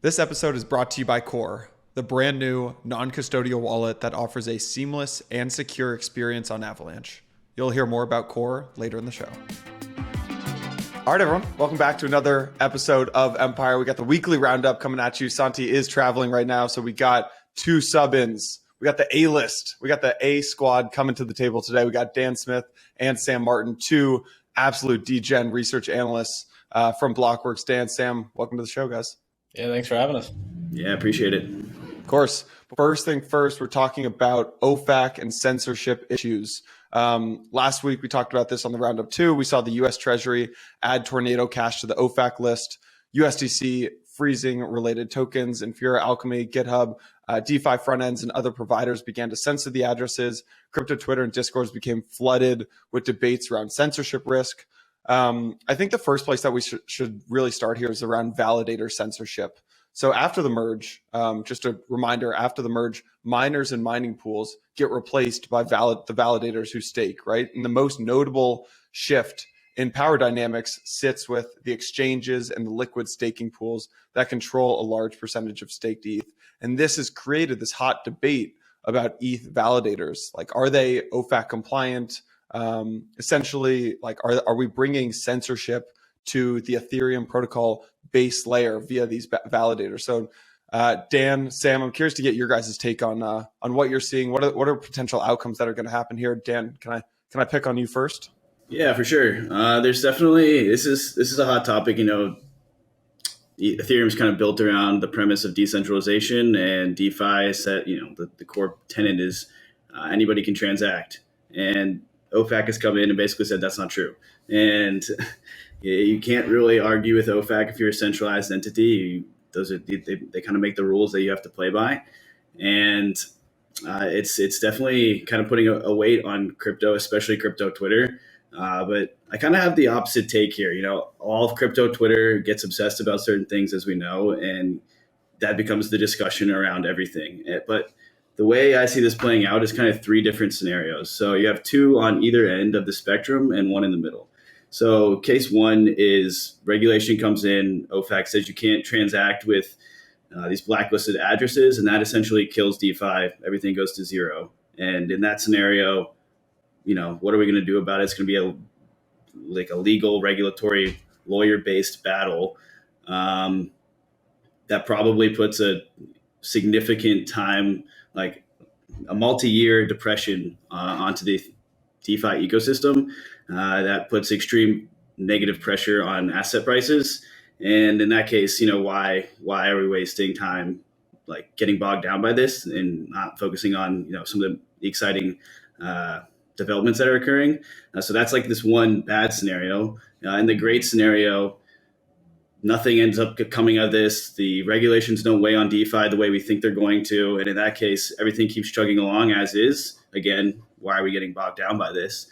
This episode is brought to you by Core, the brand new non-custodial wallet that offers a seamless and secure experience on Avalanche. You'll hear more about Core later in the show. All right, everyone. Welcome back to another episode of Empire. We got the weekly roundup coming at you. Santi is traveling right now, so we got two sub-ins. We got the A-list. We got the A squad coming to the table today. We got Dan Smith and Sam Martin, two absolute DGen research analysts from Blockworks. Dan, Sam, welcome to the show, guys. Yeah, thanks for having us. Yeah, appreciate it. Of course. First thing first, we're talking about OFAC and censorship issues. Last week, we talked about this on the Roundup 2. We saw the U.S. Treasury add Tornado Cash to the OFAC list, USDC freezing related tokens, Infura Alchemy, GitHub, DeFi front ends, and other providers began to censor the addresses. Crypto Twitter and Discords became flooded with debates around censorship risk. I think the first place that we should really start here is around validator censorship. So after the merge, just a reminder, after the merge, miners and mining pools get replaced by the validators who stake, right? And the most notable shift in power dynamics sits with the exchanges and the liquid staking pools that control a large percentage of staked ETH. And this has created this hot debate about ETH validators. Like, are they OFAC compliant? Essentially, like, are we bringing censorship to the Ethereum protocol base layer via these validators? So, Dan, Sam, I'm curious to get your guys' take on what you're seeing. What are potential outcomes that are going to happen here? Dan, can I pick on you first? Yeah, for sure. There's definitely this is a hot topic. Ethereum's kind of built around the premise of decentralization, and DeFi said, the core tenet is anybody can transact, and OFAC has come in and basically said that's not true. And you can't really argue with OFAC if you're a centralized entity. They kind of make the rules that you have to play by, and it's definitely kind of putting a weight on crypto, especially crypto Twitter. But I kind of have the opposite take here. All of crypto Twitter gets obsessed about certain things, as we know, and that becomes the discussion around everything. But the way I see this playing out is kind of three different scenarios. So you have two on either end of the spectrum and one in the middle. So case one is regulation comes in, OFAC says you can't transact with these blacklisted addresses, and that essentially kills DeFi. Everything goes to zero. And in that scenario, what are we going to do about it? It's going to be a legal, regulatory, lawyer-based battle that probably puts a significant time, like a multi-year depression onto the DeFi ecosystem that puts extreme negative pressure on asset prices. And in that case, why are we wasting time like getting bogged down by this and not focusing on some of the exciting developments that are occurring? So that's like this one bad scenario. In the great scenario, nothing ends up coming of this. The regulations don't weigh on DeFi the way we think they're going to. And in that case, everything keeps chugging along as is. Again, why are we getting bogged down by this?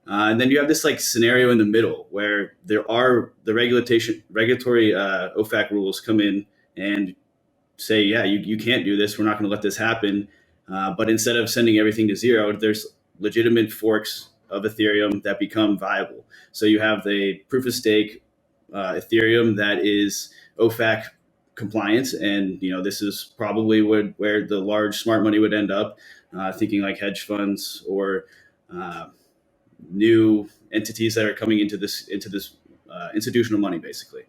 And then you have this like scenario in the middle where there are the regulatory OFAC rules come in and say, yeah, you can't do this. We're not going to let this happen. But instead of sending everything to zero, there's legitimate forks of Ethereum that become viable. So you have the proof of stake Ethereum that is OFAC compliant, and this is probably where the large smart money would end up, thinking like hedge funds or new entities that are coming into this institutional money, basically.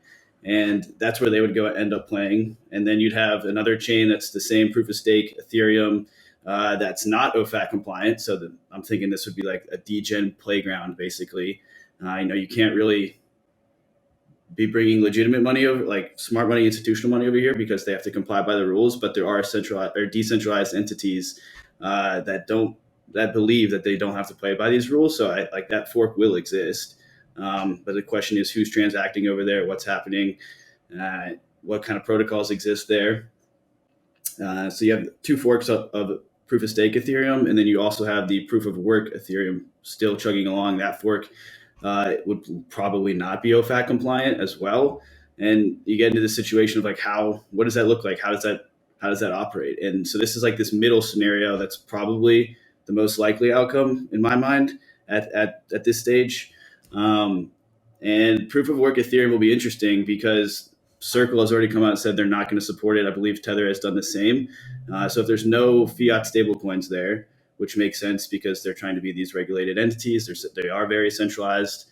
And that's where they would go end up playing. And then you'd have another chain that's the same proof of stake Ethereum that's not OFAC compliant. So I'm thinking this would be like a degen playground, basically. You can't really be bringing legitimate money over, like smart money, institutional money over here, because they have to comply by the rules. But there are centralized or decentralized entities that believe that they don't have to play by these rules. So like that fork will exist. But the question is who's transacting over there, what's happening, what kind of protocols exist there. So you have two forks of proof of stake Ethereum, and then you also have the proof of work Ethereum still chugging along. That fork would probably not be OFAC compliant as well. And you get into the situation of like, what does that look like? How does that operate? And so this is like this middle scenario that's probably the most likely outcome in my mind at this stage. And proof of work Ethereum will be interesting because Circle has already come out and said they're not going to support it. I believe Tether has done the same. So if there's no fiat stablecoins there, which makes sense because they're trying to be these regulated entities, they are very centralized,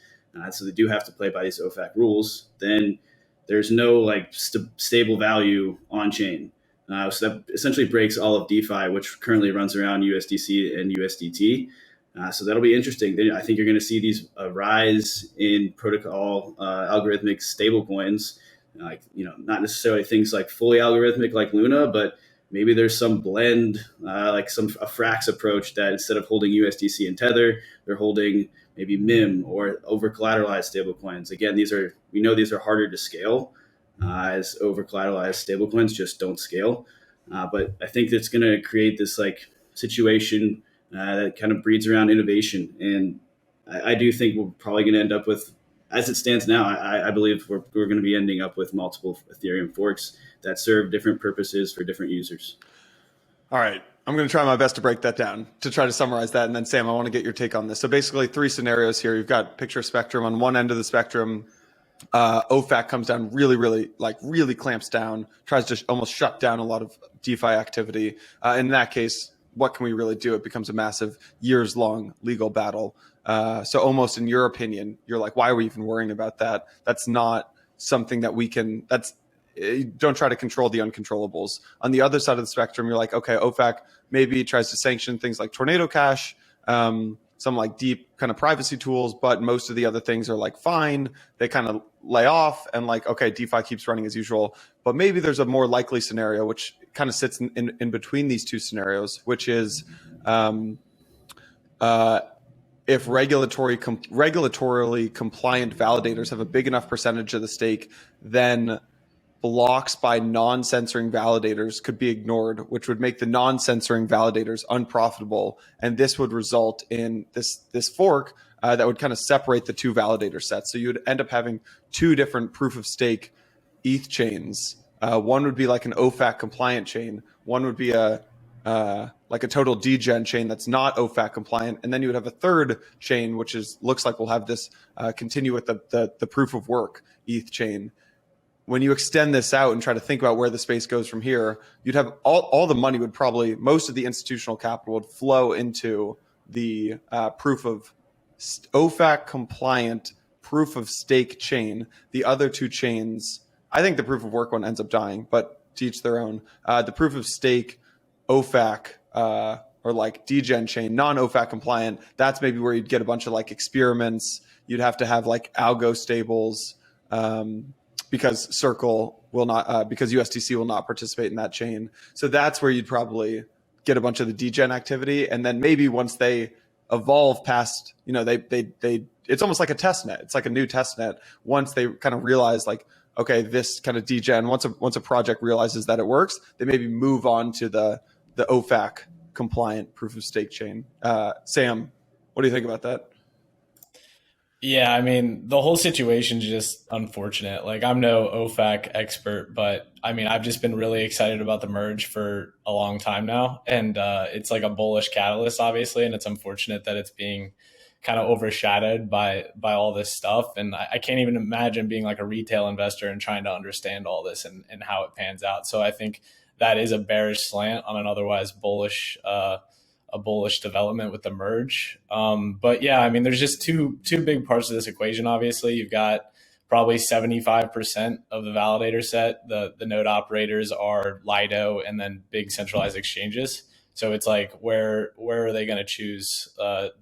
so they do have to play by these OFAC rules. Then there's no like stable value on chain. So that essentially breaks all of DeFi, which currently runs around USDC and USDT. So that'll be interesting. I think you're going to see these rise in protocol algorithmic stablecoins, like not necessarily things like fully algorithmic like Luna, but maybe there's some blend, like a Frax approach that instead of holding USDC and Tether, they're holding maybe MIM or over collateralized stablecoins. Again, we know these are harder to scale, as over collateralized stablecoins just don't scale. But I think that's going to create this like situation that kind of breeds around innovation. And I do think we're probably going to end up with, as it stands now, I believe we're going to be ending up with multiple Ethereum forks that serve different purposes for different users. All right. I'm going to try my best to break that down to try to summarize that. And then Sam, I want to get your take on this. So basically 3 scenarios here. You've got picture spectrum. On one end of the spectrum, OFAC comes down really clamps down, tries to almost shut down a lot of DeFi activity. In that case, what can we really do? It becomes a massive years-long legal battle. So almost in your opinion, you're like, why are we even worrying about that? That's not something that we can, don't try to control the uncontrollables. On the other side of the spectrum, you're like, okay, OFAC maybe tries to sanction things like Tornado Cash, some like deep kind of privacy tools, but most of the other things are like fine. They kind of lay off and like, okay, DeFi keeps running as usual. But maybe there's a more likely scenario, which kind of sits in between these 2 scenarios, which is if regulatorily compliant validators have a big enough percentage of the stake, then blocks by non-censoring validators could be ignored, which would make the non-censoring validators unprofitable. And this would result in this fork that would kind of separate the 2 validator sets. So you would end up having 2 different proof of stake ETH chains. One would be like an OFAC compliant chain. One would be like a total degen chain that's not OFAC compliant. And then you would have a third chain, which looks like we'll have this continue with the proof of work ETH chain. When you extend this out and try to think about where the space goes from here, you'd have all the money most of the institutional capital would flow into the proof of OFAC compliant proof of stake chain. The other 2 chains, I think the proof of work one ends up dying, but to each their own. The proof of stake OFAC or like degen chain, non-OFAC compliant, that's maybe where you'd get a bunch of like experiments. You'd have to have like algo stables. Because Circle will not, because USDC will not participate in that chain. So that's where you'd probably get a bunch of the degen activity. And then maybe once they evolve past, it's almost like a test net. It's like a new test net. Once they kind of realize like, okay, this kind of degen, once a project realizes that it works, they maybe move on to the OFAC compliant proof of stake chain. Sam, what do you think about that? Yeah, I mean, the whole situation's just unfortunate. Like, I'm no OFAC expert, but I mean, I've just been really excited about the merge for a long time now. And it's like a bullish catalyst, obviously. And it's unfortunate that it's being kind of overshadowed by all this stuff. And I can't even imagine being like a retail investor and trying to understand all this and how it pans out. So I think that is a bearish slant on an otherwise bullish a bullish development with the merge. But yeah, I mean, there's just two big parts of this equation. Obviously, you've got probably 75% of the validator set. The node operators are Lido and then big centralized exchanges. So it's like, where are they going to choose to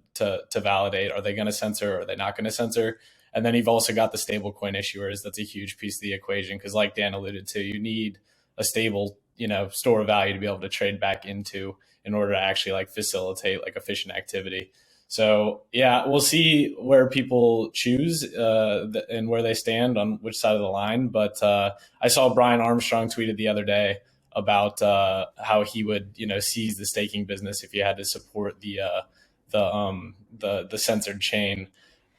validate? Are they going to censor? Are they not going to censor? And then you've also got the stablecoin issuers. That's a huge piece of the equation because, like Dan alluded to, you need a stable, store of value to be able to trade back into in order to actually like facilitate like efficient activity. So yeah, we'll see where people choose and where they stand on which side of the line. But I saw Brian Armstrong tweeted the other day about how he would seize the staking business if he had to support the censored chain.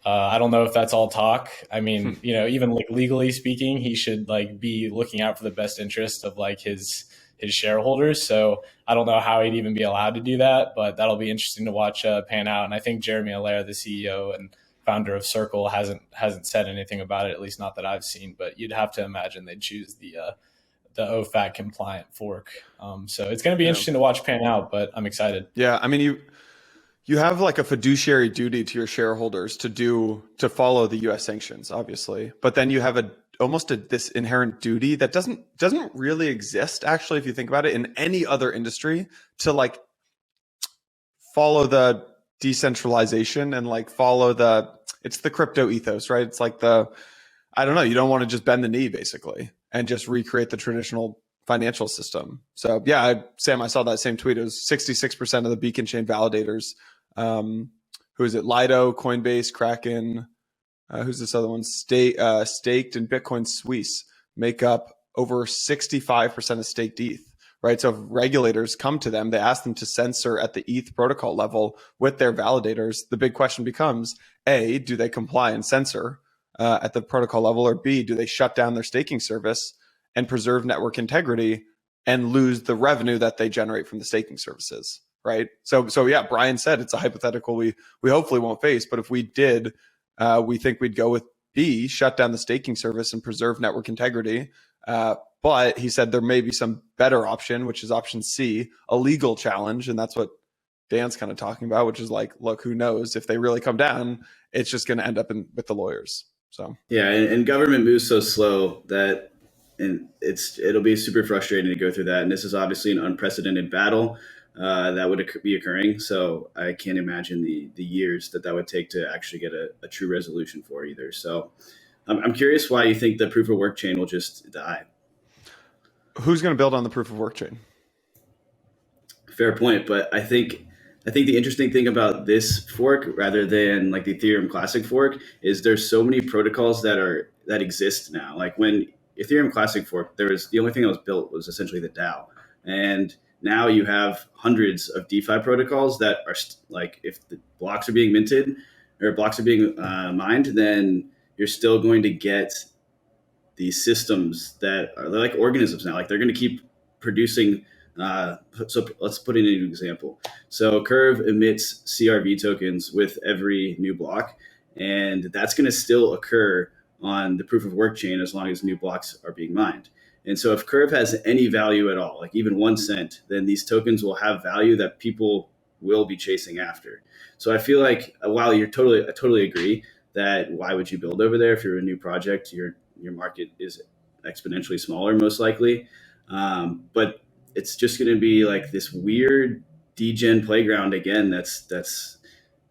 I don't know if that's all talk. I mean, even like legally speaking, he should like be looking out for the best interest of like his shareholders. So I don't know how he'd even be allowed to do that, but that'll be interesting to watch pan out. And I think Jeremy Allaire, the CEO, and founder of Circle, hasn't said anything about it, at least not that I've seen. But you'd have to imagine they'd choose the OFAC compliant fork. So it's going to be interesting to watch pan out, but I'm excited. Yeah, I mean, you have like a fiduciary duty to your shareholders to follow the U.S. sanctions, obviously, but then you have this inherent duty that doesn't really exist, actually, if you think about it, in any other industry, to like follow the decentralization and like follow it's the crypto ethos, right? It's like I don't know, you don't want to just bend the knee basically and just recreate the traditional financial system. So yeah, Sam, I saw that same tweet. It was 66% of the Beacon Chain validators. Who is it? Lido, Coinbase, Kraken. Who's this other one? Staked and Bitcoin Suisse make up over 65% of staked ETH, right? So if regulators come to them, they ask them to censor at the ETH protocol level with their validators. The big question becomes, A, do they comply and censor at the protocol level, or B, do they shut down their staking service and preserve network integrity and lose the revenue that they generate from the staking services, right? So yeah, Brian said it's a hypothetical we hopefully won't face, but if we did, we think we'd go with B, shut down the staking service and preserve network integrity. But he said there may be some better option, which is option C, a legal challenge. And that's what Dan's kind of talking about, which is like, look, who knows if they really come down, it's just going to end up with the lawyers. So yeah, and government moves so slow that it'll be super frustrating to go through that. And this is obviously an unprecedented battle that would be occurring. So I can't imagine the years that would take to actually get a true resolution for either. So I'm curious why you think the proof of work chain will just die. Who's going to build on the proof of work chain? Fair point, but I think the interesting thing about this fork, rather than like the Ethereum Classic fork, is there's so many protocols that exist now. Like when Ethereum Classic fork, the only thing that was built was essentially the DAO, and now you have hundreds of DeFi protocols that are like, if the blocks are being minted or blocks are being mined, then you're still going to get these systems that are like organisms now. Like they're going to keep producing. So let's put in an example. So Curve emits CRV tokens with every new block, and that's going to still occur on the proof of work chain as long as new blocks are being mined. And so if Curve has any value at all, like even 1 cent, then these tokens will have value that people will be chasing after. So I feel like while I totally agree that why would you build over there if you're a new project, your market is exponentially smaller most likely. But it's just going to be like this weird degen playground again. That's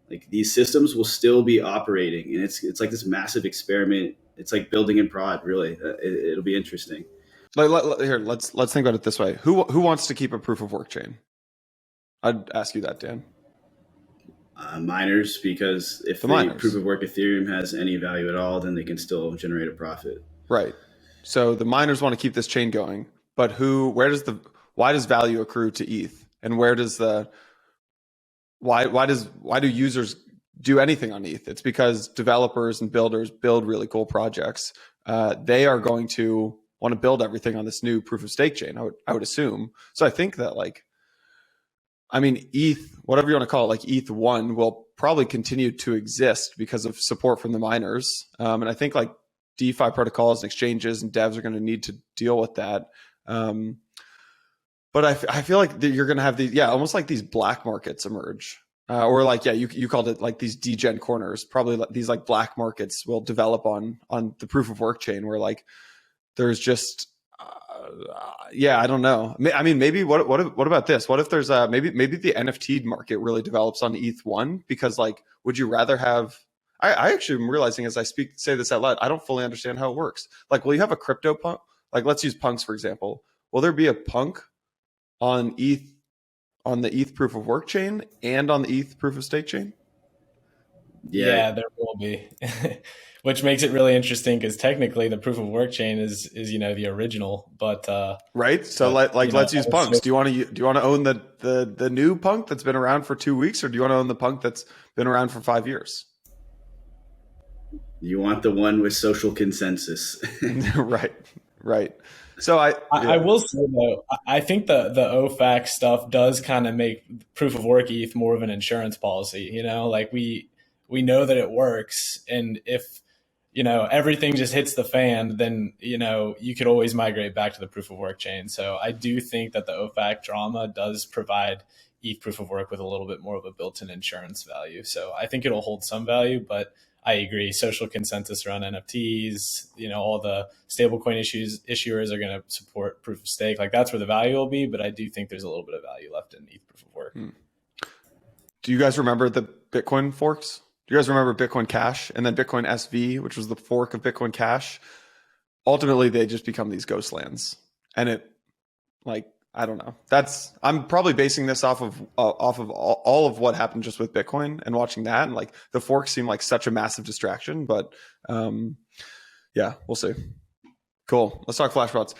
like these systems will still be operating, and it's like this massive experiment. It's like building in prod, really. It'll be interesting. Here, let's think about it this way. Who wants to keep a proof of work chain? I'd ask you that, Dan. Miners, because if the proof of work Ethereum has any value at all, then they can still generate a profit. Right. So the miners want to keep this chain going, but why does value accrue to ETH, and why do users do anything on ETH? It's because developers and builders build really cool projects. They are going to want to build everything on this new proof of stake chain, I would assume. So I think that ETH, whatever you want to call it, like ETH1 will probably continue to exist because of support from the miners. And I think like DeFi protocols and exchanges and devs are going to need to deal with that. But I feel like you're going to have these, almost like these black markets emerge. Or like, you called it like these degen corners. Probably like these like black markets will develop on the proof of work chain where like there's just, I don't know. I mean, maybe what about this? What if there's maybe the NFT market really develops on ETH1? Because like, would you rather have, I actually am realizing as I say this out loud, I don't fully understand how it works. Like, will you have a crypto punk? Like, let's use punks, for example. Will there be a punk on ETH, on the ETH proof of work chain and on the ETH proof of stake chain? Yeah, there will be, which makes it really interesting because technically the proof of work chain is the original, but right. So let's use punks. Do you want to own the new punk that's been around for 2 weeks, or do you want to own the punk that's been around for 5 years? You want the one with social consensus. Right. So I will say though, I think the OFAC stuff does kind of make proof of work ETH more of an insurance policy. Like we we know that it works. And if, everything just hits the fan, then, you could always migrate back to the proof of work chain. So I do think that the OFAC drama does provide ETH proof of work with a little bit more of a built-in insurance value. So I think it'll hold some value, but I agree. Social consensus around NFTs, all the stablecoin issuers are going to support proof of stake. Like that's where the value will be. But I do think there's a little bit of value left in ETH proof of work. Do you guys remember the Bitcoin forks? Do you guys remember Bitcoin Cash and then Bitcoin SV, which was the fork of Bitcoin Cash? Ultimately, they just become these ghost lands. And I don't know. I'm probably basing this off of all of what happened just with Bitcoin and watching that. And like the forks seem like such a massive distraction, but yeah, we'll see. Cool. Let's talk FlashBots.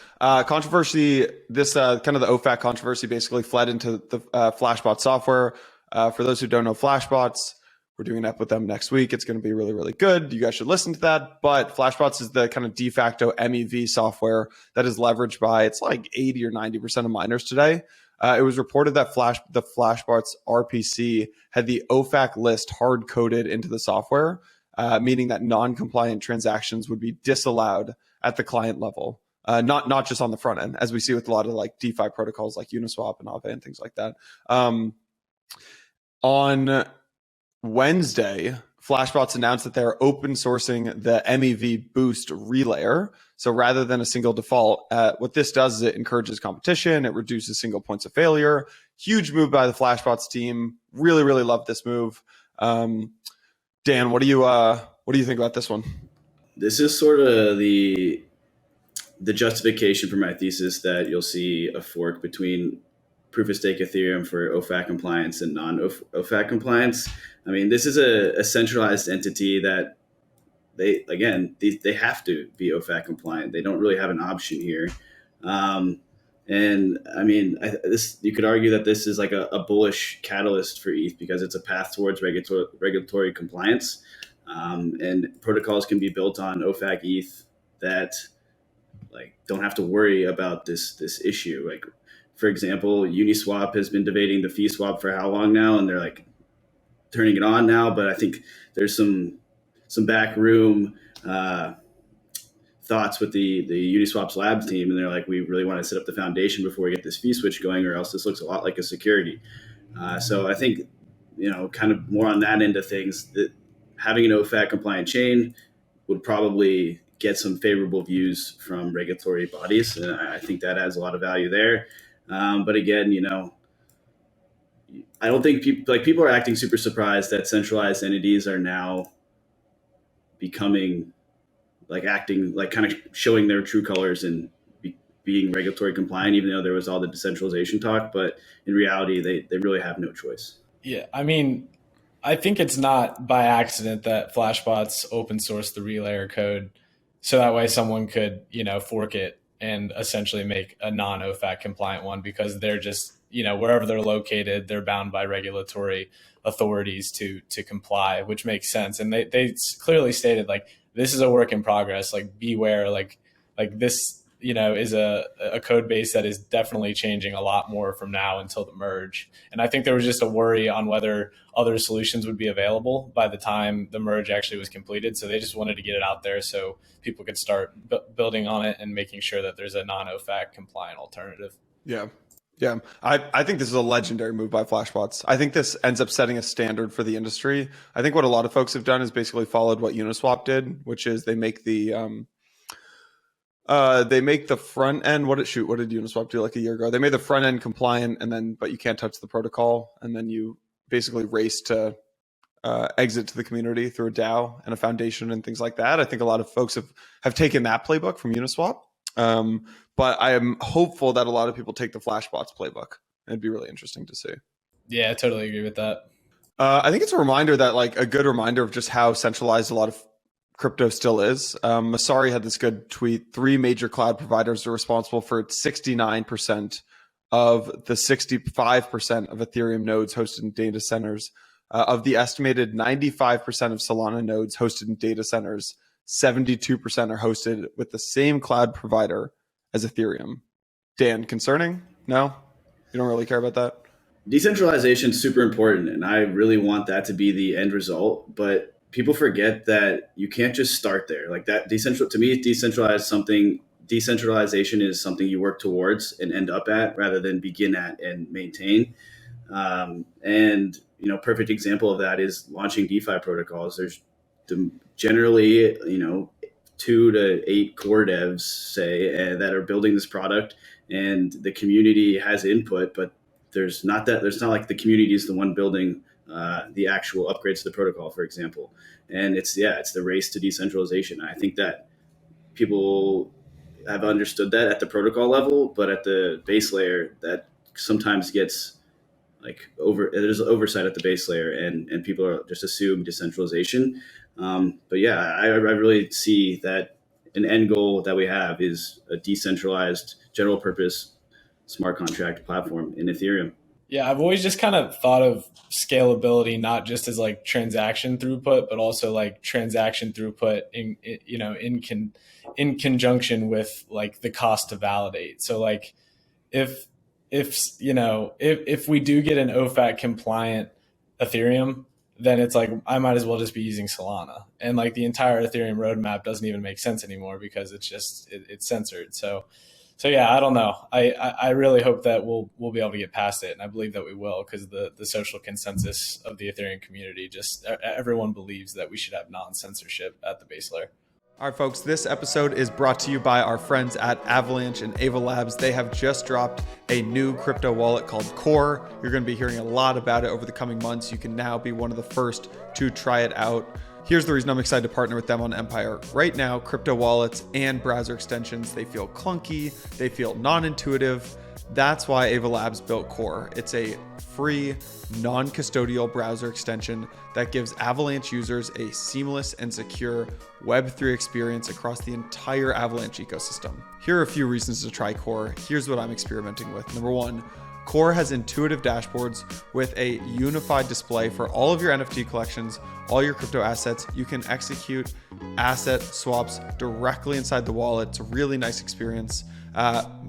Controversy. This kind of the OFAC controversy basically fled into the FlashBot software. For those who don't know FlashBots, we're doing an ep with them next week. It's going to be really, really good. You guys should listen to that. But FlashBots is the kind of de facto MEV software that is leveraged by, it's like 80 or 90% of miners today. It was reported that the FlashBots RPC had the OFAC list hard coded into the software, meaning that non-compliant transactions would be disallowed at the client level, not just on the front end, as we see with a lot of like DeFi protocols like Uniswap and Aave and things like that. On Wednesday, FlashBots announced that they're open sourcing the MEV Boost relayer. So rather than a single default, what this does is it encourages competition. It reduces single points of failure. Huge move by the FlashBots team. Really, really love this move. Dan, what do you think about this one? This is sort of the justification for my thesis that you'll see a fork between proof of stake Ethereum for OFAC compliance and non-OFAC compliance. I mean, this is a centralized entity that they have to be OFAC compliant. They don't really have an option here. And I mean, you could argue that this is like a bullish catalyst for ETH because it's a path towards regulatory compliance. And protocols can be built on OFAC ETH that like don't have to worry about this issue. Like, for example, Uniswap has been debating the fee swap for how long now, and they're like turning it on now. But I think there's some backroom thoughts with the Uniswap's labs team, and they're like, we really want to set up the foundation before we get this fee switch going, or else this looks a lot like a security. So I think kind of more on that end of things, that having an OFAC compliant chain would probably get some favorable views from regulatory bodies, and I think that adds a lot of value there. But again, I don't think people are acting super surprised that centralized entities are now becoming like acting like kind of showing their true colors and being regulatory compliant, even though there was all the decentralization talk. But in reality, they really have no choice. Yeah, I mean, I think it's not by accident that FlashBots open sourced the relayer code, so that way someone could fork it and essentially make a non-OFAC compliant one, because they're just, wherever they're located, they're bound by regulatory authorities to comply, which makes sense. And they clearly stated, like, this is a work in progress, like beware, like this, is a code base that is definitely changing a lot more from now until the merge. And I think there was just a worry on whether other solutions would be available by the time the merge actually was completed. So they just wanted to get it out there so people could start building on it and making sure that there's a non-OFAC compliant alternative. Yeah. Yeah. I think this is a legendary move by FlashBots. I think this ends up setting a standard for the industry. I think what a lot of folks have done is basically followed what Uniswap did, which is they make the front end. What did Uniswap do like a year ago? They made the front end compliant, but you can't touch the protocol, and then you basically race to exit to the community through a DAO and a foundation and things like that. I think a lot of folks have taken that playbook from Uniswap, but I am hopeful that a lot of people take the FlashBots playbook. It'd be really interesting to see. Yeah, I totally agree with that. I think it's a reminder that, like, a good reminder of just how centralized a lot of crypto still is. Masari had this good tweet: 3 major cloud providers are responsible for 69% of the 65% of Ethereum nodes hosted in data centers. Of the estimated 95% of Solana nodes hosted in data centers, 72% are hosted with the same cloud provider as Ethereum. Dan, concerning? No? You don't really care about that? Decentralization is super important, and I really want that to be the end result. But people forget that you can't just start there. Like that, to me, decentralization is something you work towards and end up at, rather than begin at and maintain. And perfect example of that is launching DeFi protocols. There's generally 2 to 8 core devs that are building this product, and the community has input, but there's not like the community is the one building the actual upgrades to the protocol, for example. And it's the race to decentralization. I think that people have understood that at the protocol level, but at the base layer, that sometimes gets there's oversight at the base layer, and people are just assume decentralization. But yeah, I really see that an end goal that we have is a decentralized general purpose smart contract platform in Ethereum. Yeah, I've always just kind of thought of scalability not just as like transaction throughput, but also like transaction throughput in conjunction with like the cost to validate. So like if we do get an OFAC compliant Ethereum, then it's like I might as well just be using Solana, and like the entire Ethereum roadmap doesn't even make sense anymore because it's censored. So yeah, I don't know. I really hope that we'll be able to get past it, and I believe that we will, because the social consensus of the Ethereum community, just everyone believes that we should have non-censorship at the base layer. All right, folks, this episode is brought to you by our friends at Avalanche and Ava Labs. They have just dropped a new crypto wallet called Core. You're going to be hearing a lot about it over the coming months. You can now be one of the first to try it out. Here's the reason I'm excited to partner with them on Empire. Right now, crypto wallets and browser extensions, they feel clunky, they feel non-intuitive. That's why Ava Labs built Core. It's a free, non-custodial browser extension that gives Avalanche users a seamless and secure Web3 experience across the entire Avalanche ecosystem. Here are a few reasons to try Core. Here's what I'm experimenting with. Number one, Core has intuitive dashboards with a unified display for all of your NFT collections, all your crypto assets. You can execute asset swaps directly inside the wallet. It's a really nice experience.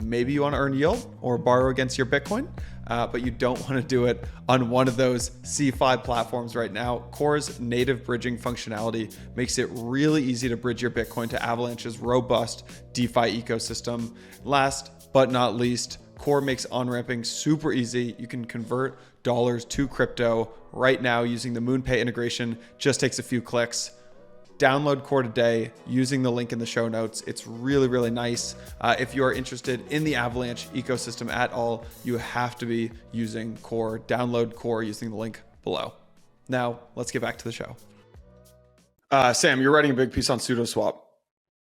Maybe you want to earn yield or borrow against your Bitcoin, but you don't want to do it on one of those C5 platforms right now. Core's native bridging functionality makes it really easy to bridge your Bitcoin to Avalanche's robust DeFi ecosystem. Last but not least, Core makes on-ramping super easy. You can convert dollars to crypto right now using the MoonPay integration. Just takes a few clicks. Download Core today using the link in the show notes. It's really, really nice. If you are interested in the Avalanche ecosystem at all, you have to be using Core. Download Core using the link below. Now, let's get back to the show. Sam, you're writing a big piece on Sudoswap.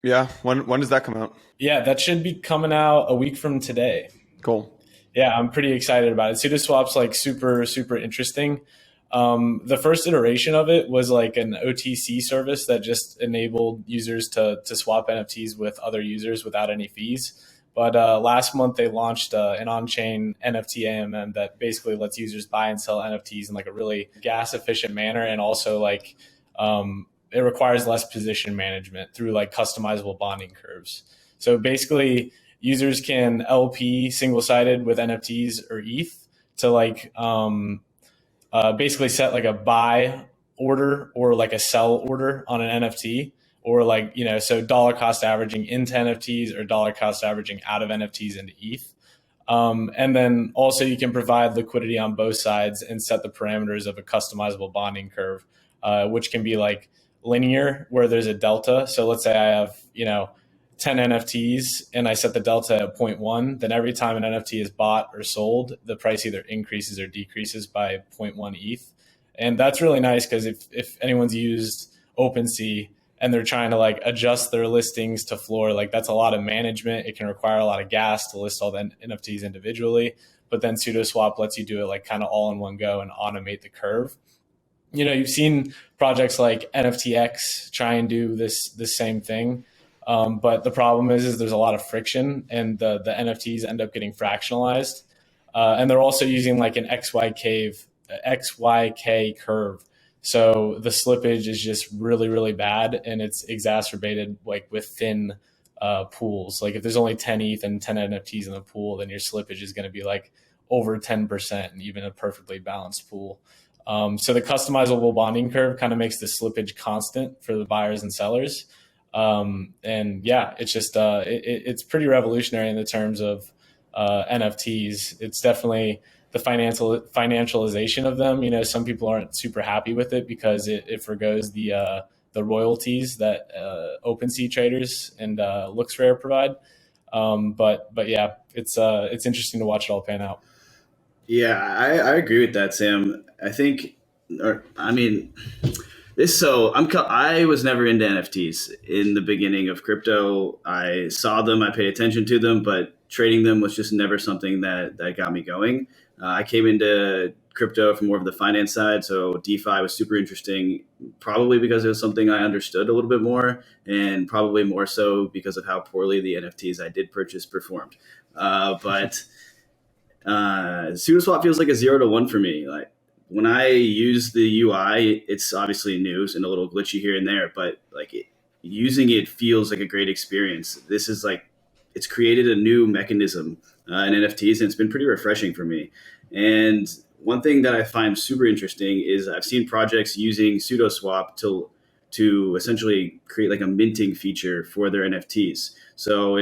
Yeah? When does that come out? Yeah, that should be coming out a week from today. Cool. Yeah, I'm pretty excited about it. Sudoswap's like super, super interesting. The first iteration of it was like an OTC service that just enabled users to swap NFTs with other users without any fees. But last month they launched an on-chain NFT AMM that basically lets users buy and sell NFTs in like a really gas efficient manner, and also like it requires less position management through like customizable bonding curves. So basically, users can LP single-sided with NFTs or ETH to like basically set like a buy order or like a sell order on an NFT, or like, so dollar cost averaging into NFTs or dollar cost averaging out of NFTs into ETH. And then also you can provide liquidity on both sides and set the parameters of a customizable bonding curve, which can be like linear where there's a delta. So let's say I have, 10 NFTs and I set the delta at 0.1, then every time an NFT is bought or sold, the price either increases or decreases by 0.1 ETH. And that's really nice because if anyone's used OpenSea and they're trying to like adjust their listings to floor, like that's a lot of management. It can require a lot of gas to list all the NFTs individually, but then Sudoswap lets you do it like kind of all in one go and automate the curve. You've seen projects like NFTX try and do this same thing. But the problem is there's a lot of friction, and the NFTs end up getting fractionalized. And they're also using like an XYK curve. So the slippage is just really, really bad, and it's exacerbated like with thin pools. Like if there's only 10 ETH and 10 NFTs in the pool, then your slippage is going to be like over 10%, and even a perfectly balanced pool. So the customizable bonding curve kind of makes the slippage constant for the buyers and sellers. And yeah, it's just it's pretty revolutionary in the terms of NFTs. It's definitely the financialization of them. You know, some people aren't super happy with it because it forgoes the royalties that OpenSea traders and LooksRare provide. But yeah, it's interesting to watch it all pan out. Yeah, I agree with that, Sam. I think, or I mean, I was never into NFTs in the beginning of crypto. I saw them, I paid attention to them, but trading them was just never something that got me going. I came into crypto from more of the finance side, so DeFi was super interesting, probably because it was something I understood a little bit more, and probably more so because of how poorly the NFTs I did purchase performed. But Sudoswap feels like a 0 to 1 for me. Like when I use the UI, it's obviously new and a little glitchy here and there, but using it feels like a great experience. This is like it's created a new mechanism in NFTs, and it's been pretty refreshing for me. And one thing that I find super interesting is I've seen projects using Sudoswap to essentially create like a minting feature for their NFTs. So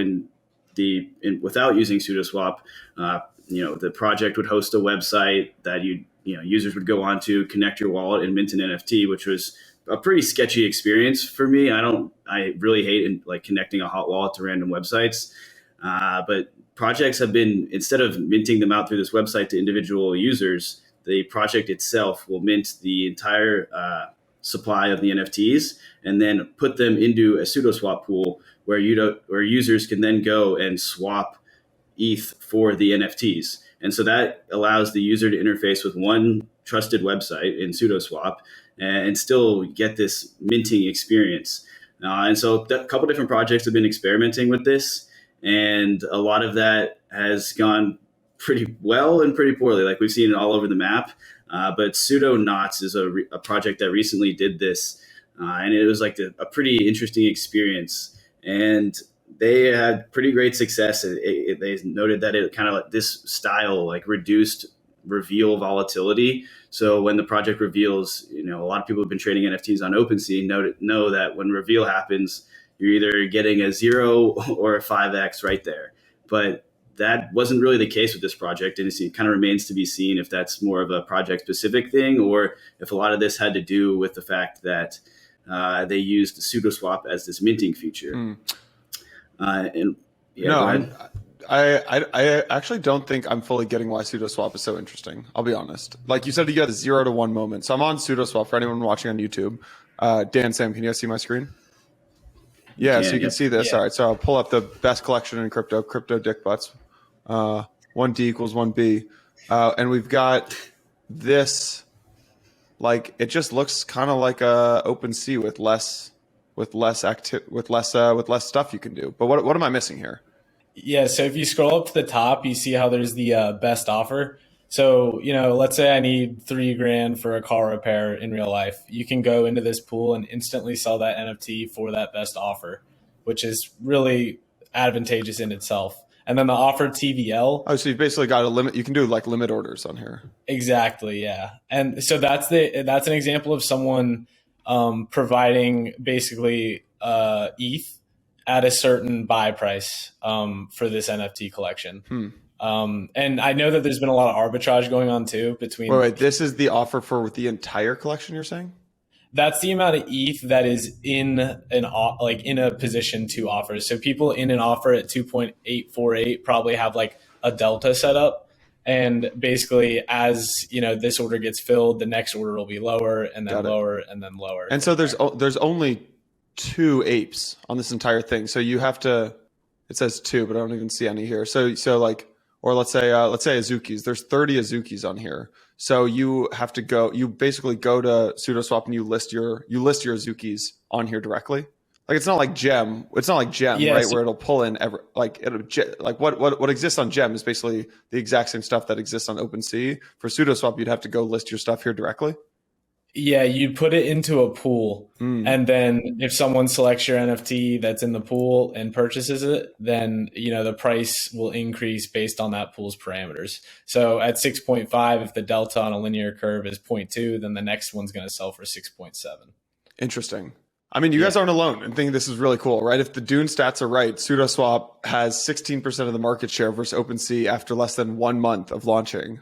without using Sudoswap, the project would host a website that users would go on to connect your wallet and mint an NFT, which was a pretty sketchy experience for me. I really hate connecting a hot wallet to random websites. But projects have been, instead of minting them out through this website to individual users, the project itself will mint the entire supply of the NFTs and then put them into a Sudoswap pool where users can then go and swap ETH for the NFTs. And so that allows the user to interface with one trusted website in Sudoswap and still get this minting experience. And so a couple different projects have been experimenting with this, and a lot of that has gone pretty well and pretty poorly. Like we've seen it all over the map. But Sudo Knots is a project that recently did this, and it was like a pretty interesting experience. And they had pretty great success. They noted that it kind of like this style reduced reveal volatility. So when the project reveals, a lot of people have been trading NFTs on OpenSea know that when reveal happens, you're either getting a 0 or a 5x right there. But that wasn't really the case with this project, and it kind of remains to be seen if that's more of a project specific thing or if a lot of this had to do with the fact that they used Sudoswap as this minting feature. And yeah, no, I actually don't think I'm fully getting why Sudoswap is so interesting. I'll be honest. Like you said, you got a 0 to 1 moment. So I'm on Sudoswap for anyone watching on YouTube. Dan, Sam, can you guys see my screen? Yeah, so you can see this. Yeah. All right, so I'll pull up the best collection in crypto dick butts. 1D equals 1B. And we've got this, it just looks kind of like a OpenSea with less stuff you can do. But what am I missing here? Yeah, so if you scroll up to the top, you see how there's the best offer. So, let's say I need $3,000 for a car repair in real life. You can go into this pool and instantly sell that NFT for that best offer, which is really advantageous in itself. And then the offer TVL. Oh, so you've basically got a limit. You can do limit orders on here. Exactly, yeah. And so that's an example of someone providing basically ETH at a certain buy price for this NFT collection. And I know that there's been a lot of arbitrage going on too between. Wait, this is the offer for the entire collection, you're saying? That's the amount of ETH that is in a position to offer. So people in an offer at 2.848 probably have a delta set up. And basically, as this order gets filled, the next order will be lower and then lower and then lower. And so there's only 2 apes on this entire thing. So you have to. It says 2, but I don't even see any here. Or let's say Azukis. There's 30 Azukis on here. So you have to go. You basically go to Sudoswap and you list your Azukis on here directly. It's not like Gem. It's not like Gem, yeah, right? So, where it'll pull in what exists on Gem is basically the exact same stuff that exists on OpenSea. For Sudoswap, you'd have to go list your stuff here directly. Yeah, you put it into a pool, and then if someone selects your NFT that's in the pool and purchases it, then the price will increase based on that pool's parameters. So at 6.5, if the delta on a linear curve is zero point 0.2, then the next one's going to sell for 6.7. Interesting. I mean, you guys aren't alone in thinking this is really cool, right? If the Dune stats are right, Sudoswap has 16% of the market share versus OpenSea after less than 1 month of launching.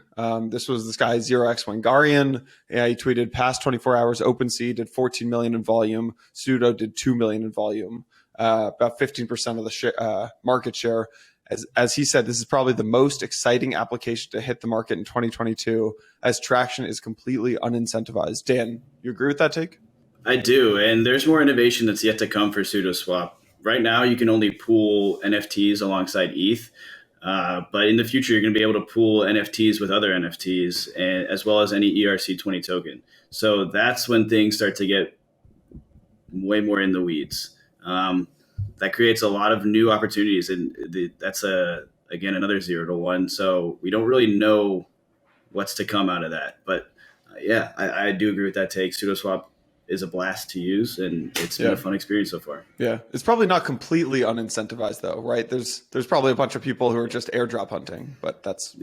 This was this guy, 0x Wangarian. Yeah, he tweeted, past 24 hours, OpenSea did 14 million in volume. Sudo did 2 million in volume, about 15% of the market share. As he said, this is probably the most exciting application to hit the market in 2022, as traction is completely unincentivized. Dan, you agree with that take? I do, and there's more innovation that's yet to come for Sudoswap. Right now, you can only pool NFTs alongside ETH, but in the future, you're going to be able to pool NFTs with other NFTs, and, as well as any ERC20 token. So that's when things start to get way more in the weeds. That creates a lot of new opportunities, and that's again another 0 to 1. So we don't really know what's to come out of that, but I do agree with that take. Sudoswap is a blast to use, and it's been a fun experience so far. Yeah, it's probably not completely unincentivized though, right? There's probably a bunch of people who are just airdrop hunting, but that's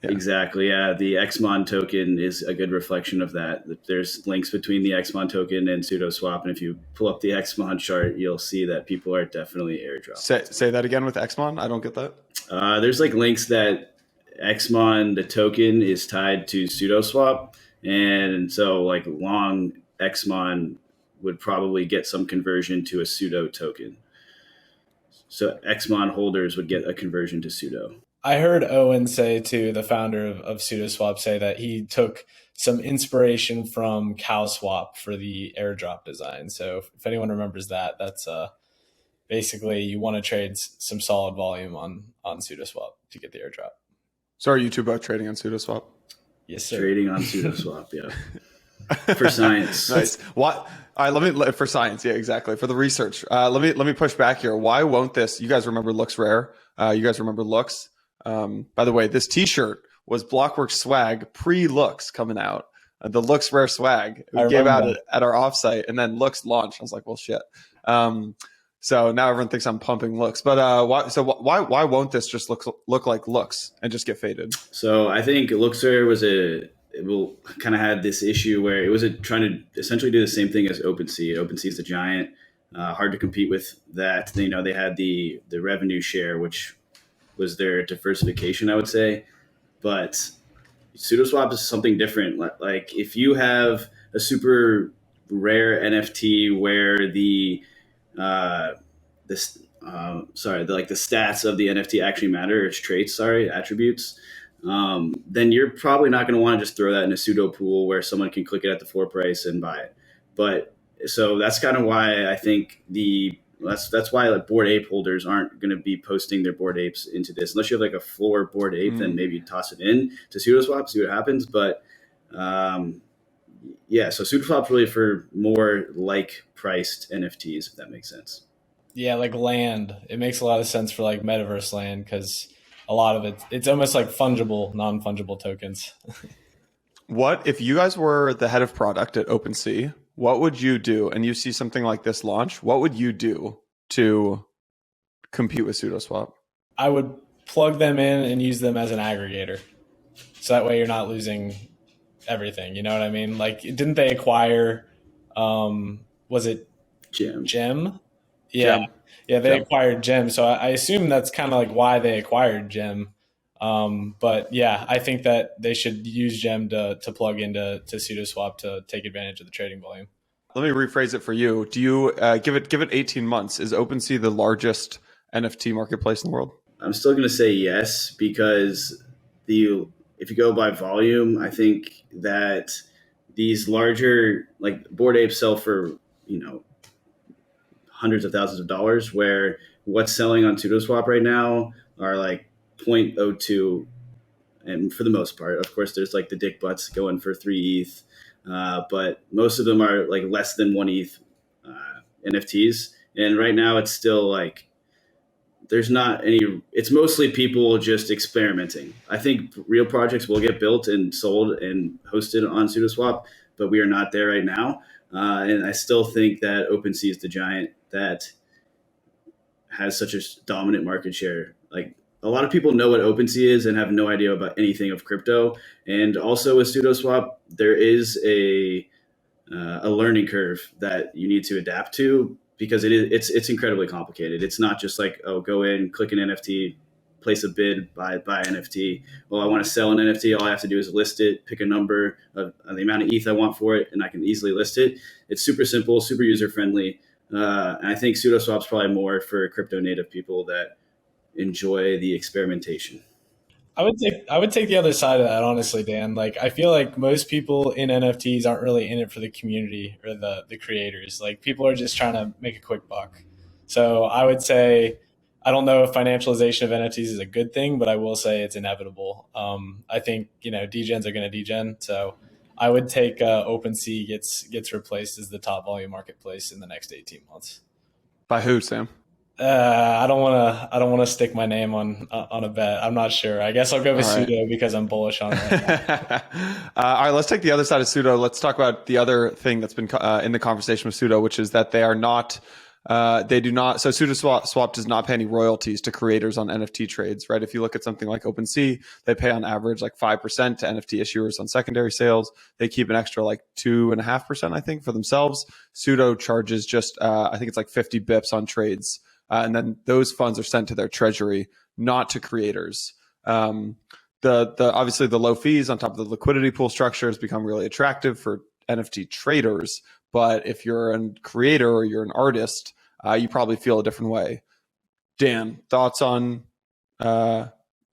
exactly. Yeah, the XMON token is a good reflection of that. There's links between the XMON token and Sudoswap, and if you pull up the XMON chart, you'll see that people are definitely airdropping. Say that again with XMON. I don't get that. There's like links that XMON, the token, is tied to Sudoswap, and so like long XMON would probably get some conversion to a Sudo token. So XMON holders would get a conversion to Sudo. I heard Owen say too, the founder of Sudoswap, say that he took some inspiration from CowSwap for the airdrop design. So if anyone remembers that, that's basically you want to trade some solid volume on Sudoswap to get the airdrop. So are you two both trading on Sudoswap? Yes, sir. Trading on Sudoswap, yeah. For science. Nice. What? All right, for science. Yeah, exactly. For the research. Let me push back here. Why won't this? You guys remember Looks Rare? You guys remember Looks? By the way, this T-shirt was Blockworks swag pre-Looks coming out. The Looks Rare swag we gave out at our offsite, and then Looks launched. I was like, well, shit. So now everyone thinks I'm pumping Looks. But why won't this just look like Looks and just get faded? So I think Looks Rare will kind of had this issue where it was trying to essentially do the same thing as OpenSea. OpenSea is the giant, hard to compete with that. They had the revenue share, which was their diversification, I would say. But Sudoswap is something different. Like if you have a super rare NFT where the stats of the NFT actually matter, or its traits, attributes, then you're probably not going to want to just throw that in a pseudo pool where someone can click it at the floor price and buy it. But so that's kind of why I think that's why like Bored Ape holders aren't going to be posting their Bored Apes into this unless you have like a floor Bored Ape. Then maybe toss it in to Sudoswap, see what happens. But so Sudoswap's really for more like priced NFTs, if that makes sense. Yeah, like land. It makes a lot of sense for like metaverse land because a lot of it's almost like fungible, non-fungible tokens. What if you guys were the head of product at OpenSea? What would you do? And you see something like this launch, what would you do to compete with Sudoswap? I would plug them in and use them as an aggregator. So that way you're not losing everything. You know what I mean? Like, didn't they acquire, was it Gem? Yeah. Gem. Yeah, they acquired Gem. So I assume that's kind of like why they acquired Gem. But yeah, I think that they should use Gem to plug into Sudoswap to take advantage of the trading volume. Let me rephrase it for you. Do you give it 18 months? Is OpenSea the largest NFT marketplace in the world? I'm still going to say yes, because if you go by volume, I think that these larger, like Bored Apes sell for, hundreds of thousands of dollars, where what's selling on Sudoswap right now are like 0.02. And for the most part, of course, there's like the dick butts going for 3 ETH. But most of them are like less than 1 ETH NFTs. And right now it's still like, there's not any, it's mostly people just experimenting. I think real projects will get built and sold and hosted on Sudoswap, but we are not there right now. And I still think that OpenSea is the giant that has such a dominant market share. Like, a lot of people know what OpenSea is and have no idea about anything of crypto. And also with Sudoswap, there is a learning curve that you need to adapt to, because it's incredibly complicated. It's not just like, oh, go in, click an NFT, place a bid, buy NFT. Well, I want to sell an NFT. All I have to do is list it, pick a number of the amount of ETH I want for it, and I can easily list it. It's super simple, super user friendly. And I think Sudoswap's probably more for crypto native people that enjoy the experimentation. I would take the other side of that, honestly, Dan. Like, I feel like most people in NFTs aren't really in it for the community or the creators. Like, people are just trying to make a quick buck. So I would say, I don't know if financialization of NFTs is a good thing, but I will say it's inevitable. I think, degens are going to degen. So I would take OpenSea gets replaced as the top volume marketplace in the next 18 months. By who, Sam? I don't want to stick my name on a bet. I'm not sure. I guess I'll go with Sudo because I'm bullish on it. All right, let's take the other side of Sudo. Let's talk about the other thing that's been in the conversation with Sudo, which is that they are not. They do not. So Sudoswap does not pay any royalties to creators on NFT trades, right? If you look at something like OpenSea, they pay on average like 5% to NFT issuers on secondary sales. They keep an extra like 2.5%, I think, for themselves. Sudo charges just, I think it's like 50 bips on trades. And then those funds are sent to their treasury, not to creators. Obviously the low fees on top of the liquidity pool structure has become really attractive for NFT traders. But if you're a creator or you're an artist, you probably feel a different way. Dan, thoughts on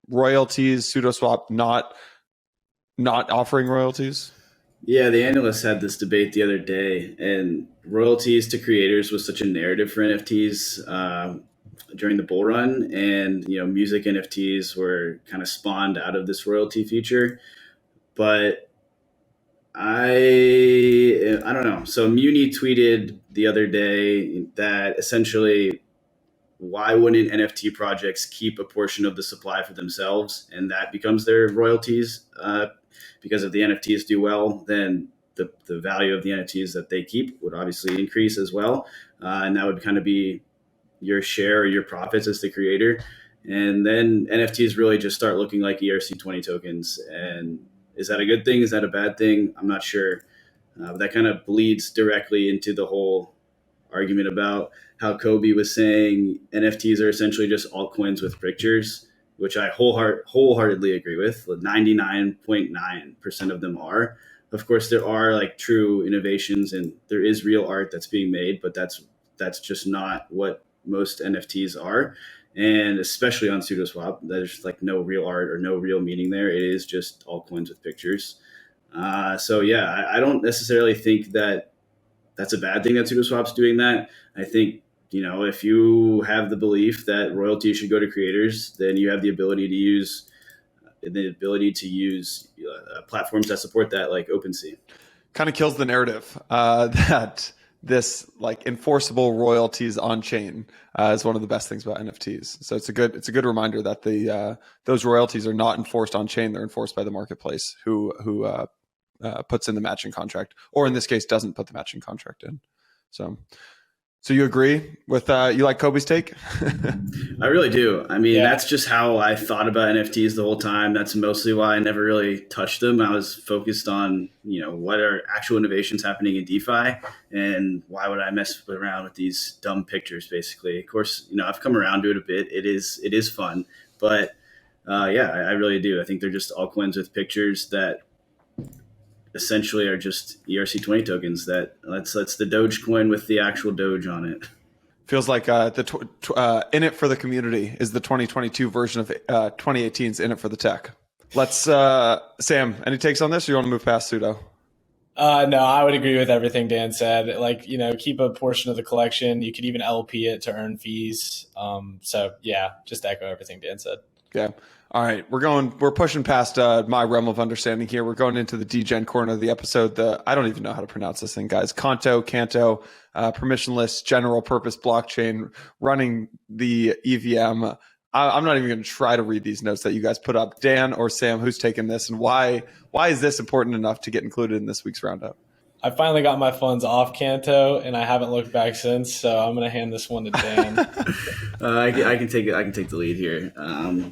royalties, Sudoswap not offering royalties? Yeah, the analysts had this debate the other day, and royalties to creators was such a narrative for NFTs during the bull run, and music NFTs were kind of spawned out of this royalty feature. But I don't know. So Muni tweeted the other day that essentially, why wouldn't NFT projects keep a portion of the supply for themselves, and that becomes their royalties? Because if the NFTs do well, then the value of the NFTs that they keep would obviously increase as well. And that would kind of be your share or your profits as the creator. And then NFTs really just start looking like ERC20 tokens. And is that a good thing? Is that a bad thing? I'm not sure. But that kind of bleeds directly into the whole argument about how Kobe was saying NFTs are essentially just altcoins with pictures, which I wholeheartedly agree with. 99.9% of them are. Of course, there are like true innovations and there is real art that's being made, but that's just not what most NFTs are. And especially on Sudoswap, there's like no real art or no real meaning there. It is just altcoins with pictures. So yeah, I don't necessarily think that that's a bad thing that Sudoswap's doing that. I think, if you have the belief that royalties should go to creators, then you have the ability to use platforms that support that, like OpenSea. Kind of kills the narrative that this like enforceable royalties on chain is one of the best things about NFTs. So it's a good reminder that those royalties are not enforced on chain; they're enforced by the marketplace who puts in the matching contract, or in this case, doesn't put the matching contract in. So you agree with you like Kobe's take? I really do. I mean, That's just how I thought about NFTs the whole time. That's mostly why I never really touched them. I was focused on, what are actual innovations happening in DeFi, and why would I mess around with these dumb pictures, basically. Of course, I've come around to it a bit. It is fun, but I really do. I think they're just altcoins with pictures that essentially are just ERC20 tokens. That's the Dogecoin with the actual Doge on it. Feels like the in it for the community is the 2022 version of 2018's in it for the tech. Let's Sam, any takes on this, or you want to move past Sudo? No, I would agree with everything Dan said. Like, keep a portion of the collection. You could even LP it to earn fees. So yeah, just echo everything Dan said. Okay. All right, we're pushing past my realm of understanding here. We're going into the degen corner of the episode. I don't even know how to pronounce this thing, guys. Canto, permissionless general purpose blockchain running the EVM. I'm not even going to try to read these notes that you guys put up. Dan or Sam, who's taking this, and why is this important enough to get included in this week's roundup? I finally got my funds off Canto, and I haven't looked back since. So I'm gonna hand this one to Dan. I can take it. I can take the lead here.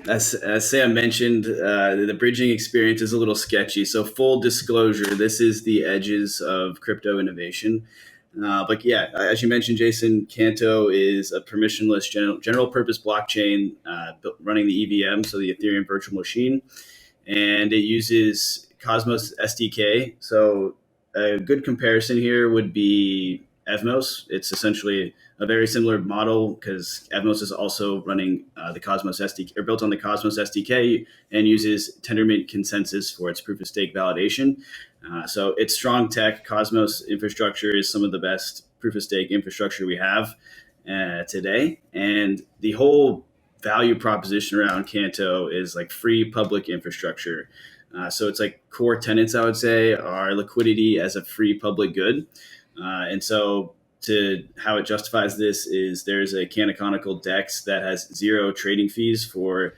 As Sam mentioned, the bridging experience is a little sketchy. So full disclosure, this is the edges of crypto innovation. But yeah, as you mentioned, Jason, Canto is a permissionless general purpose blockchain running the EVM, so the Ethereum virtual machine, and it uses Cosmos SDK. So a good comparison here would be Evmos. It's essentially a very similar model because Evmos is also running the Cosmos SDK, or built on the Cosmos SDK, and uses Tendermint consensus for its proof of stake validation. So it's strong tech. Cosmos infrastructure is some of the best proof of stake infrastructure we have today. And the whole value proposition around Canto is like free public infrastructure. So it's like core tenets, I would say, are liquidity as a free public good. And so to how it justifies this is there's a canonical DEX that has zero trading fees for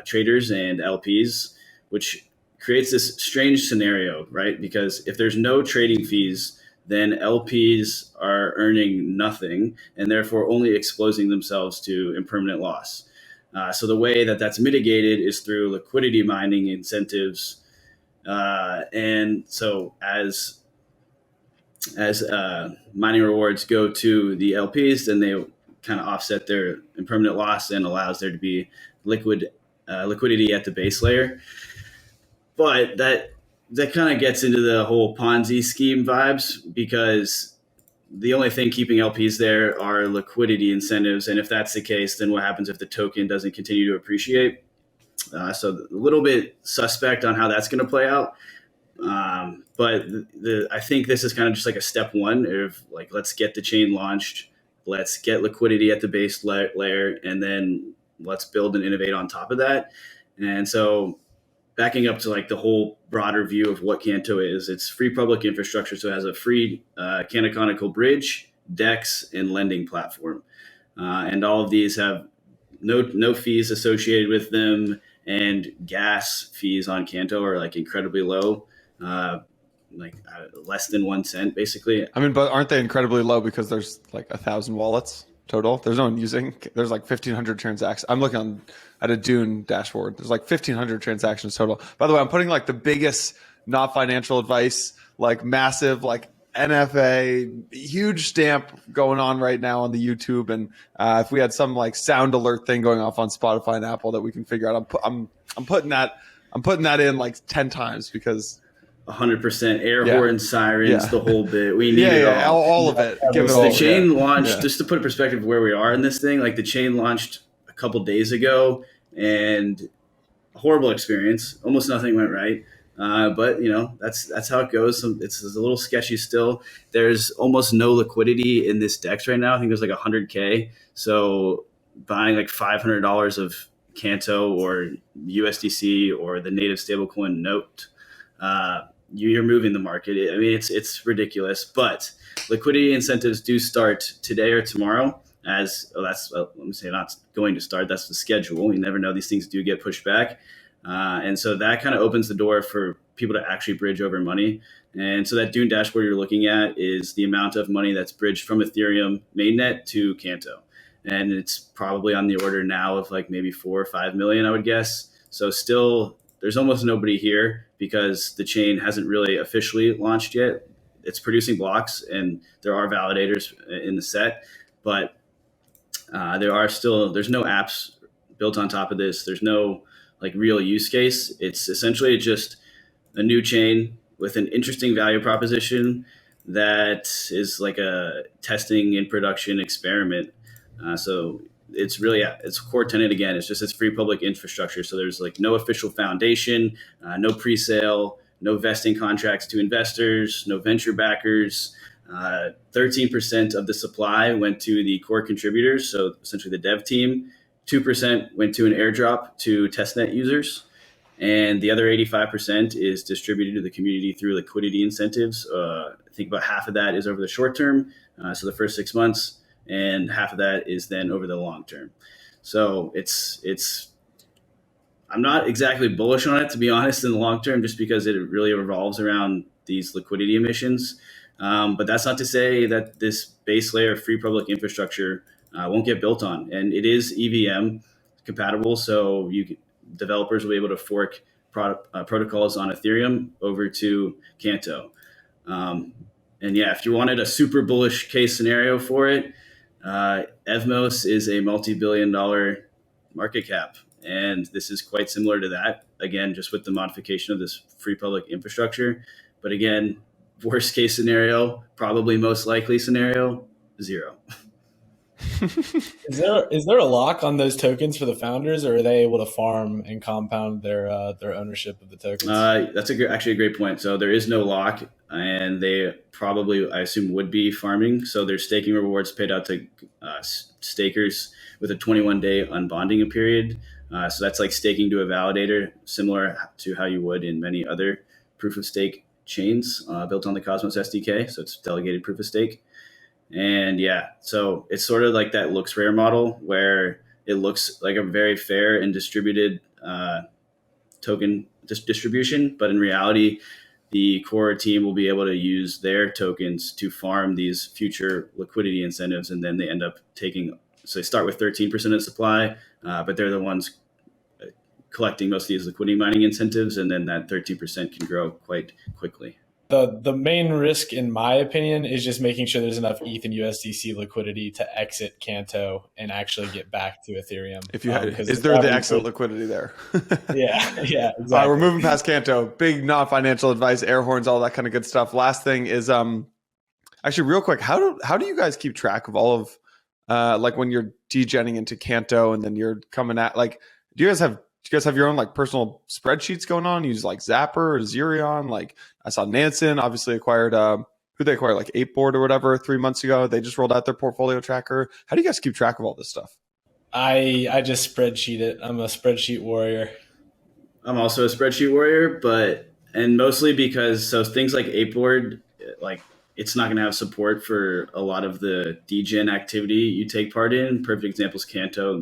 traders and LPs, which creates this strange scenario, right? Because if there's no trading fees, then LPs are earning nothing and therefore only exposing themselves to impermanent loss. So the way that that's mitigated is through liquidity mining incentives. And so as mining rewards go to the LPs, then they kind of offset their impermanent loss and allows there to be liquidity at the base layer. But that kind of gets into the whole Ponzi scheme vibes, because the only thing keeping LPs there are liquidity incentives. And if that's the case, then what happens if the token doesn't continue to appreciate? So a little bit suspect on how that's going to play out. But I think this is kind of just like a step one of like, let's get the chain launched, let's get liquidity at the base layer, and then let's build and innovate on top of that. And so backing up to like the whole broader view of what Canto is, it's free public infrastructure. So it has a free canonical bridge, DEX, and lending platform. And all of these have no fees associated with them, and gas fees on Canto are like incredibly low, less than 1 cent basically. I mean, but aren't they incredibly low because there's like 1,000 wallets total? There's no one using. There's like 1,500 transactions. I'm looking at a Dune dashboard. There's like 1,500 transactions total. By the way, I'm putting like the biggest not financial advice, like massive, like NFA, huge stamp going on right now on the YouTube. And if we had some like sound alert thing going off on Spotify and Apple that we can figure out, I'm putting that in like 10 times because 100% air horn sirens, the whole bit. We need it all of it. Give it all. The chain launched, just to put in perspective of where we are in this thing, like the chain launched a couple days ago, and a horrible experience. Almost nothing went right. But you know, that's how it goes. It's a little sketchy still. There's almost no liquidity in this DEX right now. I think there's like 100K. So buying like $500 of Canto or USDC or the native stablecoin Note, you're moving the market. I mean, it's ridiculous. But liquidity incentives do start today or tomorrow. Let me say not going to start. That's the schedule. You never know; these things do get pushed back. And so that kind of opens the door for people to actually bridge over money. And so that Dune dashboard you're looking at is the amount of money that's bridged from Ethereum mainnet to Canto. And it's probably on the order now of like maybe 4 or 5 million, I would guess. So still, there's almost nobody here because the chain hasn't really officially launched yet. It's producing blocks and there are validators in the set, but there's no apps built on top of this. There's no like real use case. It's essentially just a new chain with an interesting value proposition that is like a testing in production experiment. So it's really, it's core tenant again. It's free public infrastructure. So there's like no official foundation, no pre-sale, no vesting contracts to investors, no venture backers. 13% of the supply went to the core contributors. So essentially the dev team. 2% went to an airdrop to testnet users, and the other 85% is distributed to the community through liquidity incentives. I think about half of that is over the short term, so the first 6 months, and half of that is then over the long term. So I'm not exactly bullish on it, to be honest, in the long term, just because it really revolves around these liquidity emissions. But that's not to say that this base layer of free public infrastructure won't get built on. And it is EVM compatible, so developers will be able to fork protocols on Ethereum over to Canto. And yeah, if you wanted a super bullish case scenario for it, Evmos is a multi-billion-dollar market cap. And this is quite similar to that, again, just with the modification of this free public infrastructure. But again, worst case scenario, probably most likely scenario, 0. Is there a lock on those tokens for the founders, or are they able to farm and compound their ownership of the tokens? That's actually a great point. So there is no lock, and they probably, I assume, would be farming. So there's staking rewards paid out to stakers with a 21-day unbonding period. So that's like staking to a validator, similar to how you would in many other proof of stake chains built on the Cosmos SDK. So it's delegated proof of stake. And yeah, so it's sort of like that looks rare model where it looks like a very fair and distributed token distribution, but in reality, the core team will be able to use their tokens to farm these future liquidity incentives, and then they end up taking. So they start with 13% of supply, but they're the ones collecting most of these liquidity mining incentives, and then that 13% can grow quite quickly. The main risk, in my opinion, is just making sure there's enough ETH and USDC liquidity to exit Canto and actually get back to Ethereum. If you is there the exit liquidity there? Yeah, exactly. All right, we're moving past Canto. Big non-financial advice, air horns, all that kind of good stuff. Last thing is actually real quick. How do you guys keep track of all of like when you're degenning into Canto and then you're coming at like? Do you guys have your own like personal spreadsheets going on? You use like Zapper or Xerion? Like I saw Nansen obviously acquired who they acquired, like Ape Board or whatever 3 months ago. They just rolled out their portfolio tracker. How do you guys keep track of all this stuff? I just spreadsheet it. I'm a spreadsheet warrior. I'm also a spreadsheet warrior, and mostly because things like Ape Board, like it's not going to have support for a lot of the degen activity you take part in. Perfect example is Canto.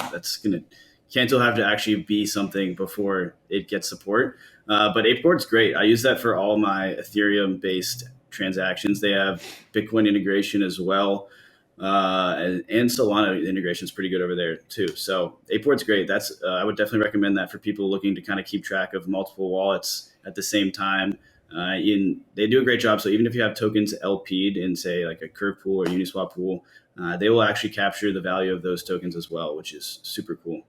Canto have to actually be something before it gets support. But Ape Board's great. I use that for all my Ethereum-based transactions. They have Bitcoin integration as well. And Solana integration is pretty good over there too. So Ape Board's great. I would definitely recommend that for people looking to kind of keep track of multiple wallets at the same time. They do a great job. So even if you have tokens LP'd in, say, like a Curve pool or Uniswap pool, they will actually capture the value of those tokens as well, which is super cool.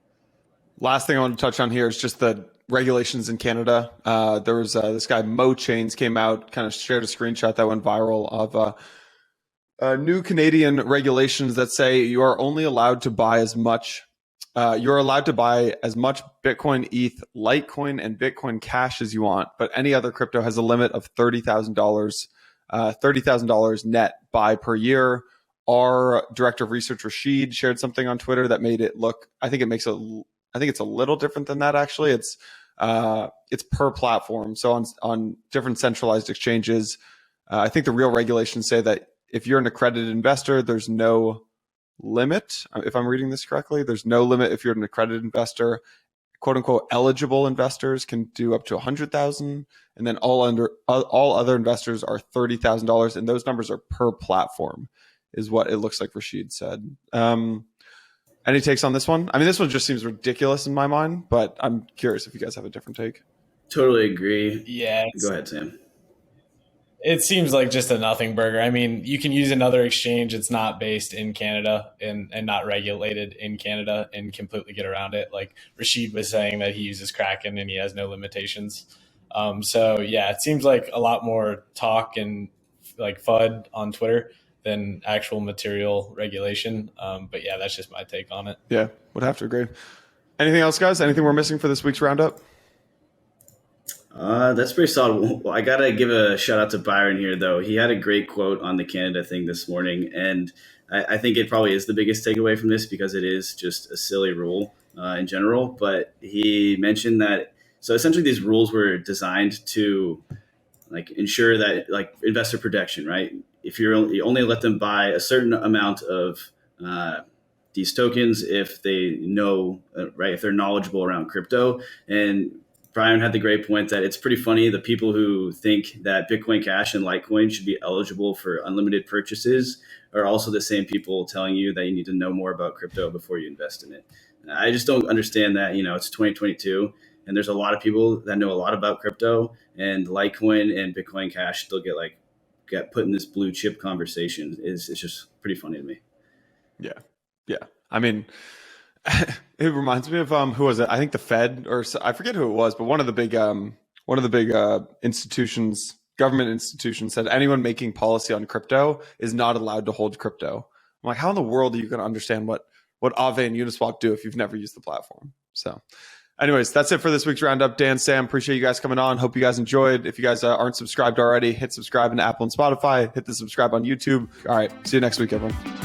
Last thing I want to touch on here is just the regulations in Canada. There was this guy Mo Chains came out, kind of shared a screenshot that went viral of new Canadian regulations that say you are only allowed to buy as much. You're allowed to buy as much Bitcoin, ETH, Litecoin, and Bitcoin Cash as you want, but any other crypto has a limit of $30,000 net buy per year. Our director of research, Rashid, shared something on Twitter that made it look. I think it's a little different than that. Actually, it's per platform. So on different centralized exchanges, I think the real regulations say that if you're an accredited investor, there's no limit. If I'm reading this correctly, there's no limit if you're an accredited investor. "Quote unquote" eligible investors can do up to 100,000, and then all other investors are $30,000, and those numbers are per platform, is what it looks like Rashid said. Any takes on this one? I mean, this one just seems ridiculous in my mind, but I'm curious if you guys have a different take. Totally agree. Yeah. Go ahead, Sam. It seems like just a nothing burger. I mean, you can use another exchange. It's not based in Canada and not regulated in Canada and completely get around it. Like Rashid was saying that he uses Kraken and he has no limitations. So yeah, it seems like a lot more talk and like FUD on Twitter than actual material regulation. But yeah, that's just my take on it. Yeah, would have to agree. Anything else, guys? Anything we're missing for this week's roundup? That's pretty solid. Well, I got to give a shout out to Byron here, though. He had a great quote on the Canada thing this morning. And I think it probably is the biggest takeaway from this because it is just a silly rule in general. But he mentioned that, so essentially these rules were designed to like ensure that like investor protection, right? If you only let them buy a certain amount of these tokens if they know, right, if they're knowledgeable around crypto. And Brian had the great point that it's pretty funny. The people who think that Bitcoin Cash and Litecoin should be eligible for unlimited purchases are also the same people telling you that you need to know more about crypto before you invest in it. I just don't understand that. It's 2022 and there's a lot of people that know a lot about crypto, and Litecoin and Bitcoin Cash still get put in this blue chip conversation. It's just pretty funny to me. Yeah. I mean, it reminds me of who was it? I think the Fed, or I forget who it was, but one of the big institutions, government institutions, said anyone making policy on crypto is not allowed to hold crypto. I'm like, how in the world are you going to understand what Aave and Uniswap do if you've never used the platform? So, anyways, that's it for this week's Roundup. Dan, Sam, appreciate you guys coming on. Hope you guys enjoyed. If you guys aren't subscribed already, hit subscribe on Apple and Spotify. Hit the subscribe on YouTube. All right, see you next week, everyone.